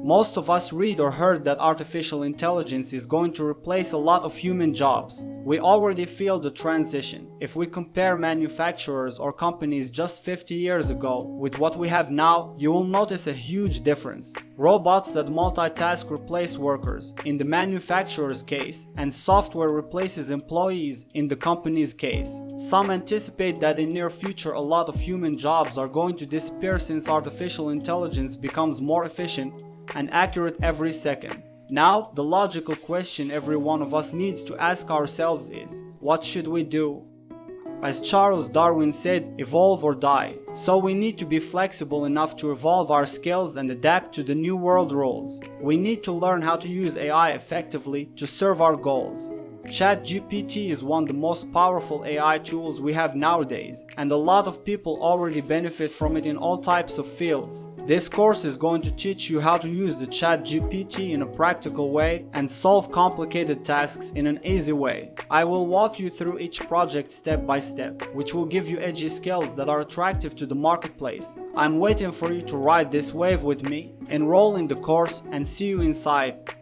Most of us read or heard that artificial intelligence is going to replace a lot of human jobs. We already feel the transition. If we compare manufacturers or companies just 50 years ago with what we have now, you will notice a huge difference. Robots that multitask replace workers in the manufacturer's case, and software replaces employees in the company's case. Some anticipate that in near future a lot of human jobs are going to disappear since artificial intelligence becomes more efficient and accurate every second. Now, the logical question every one of us needs to ask ourselves is, what should we do? As Charles Darwin said, evolve or die. So we need to be flexible enough to evolve our skills and adapt to the new world rules. We need to learn how to use AI effectively to serve our goals. ChatGPT is one of the most powerful AI tools we have nowadays, and a lot of people already benefit from it in all types of fields. This course is going to teach you how to use the ChatGPT in a practical way and solve complicated tasks in an easy way. I will walk you through each project step by step, which will give you edgy skills that are attractive to the marketplace. I'm waiting for you to ride this wave with me. Enroll in the course and see you inside.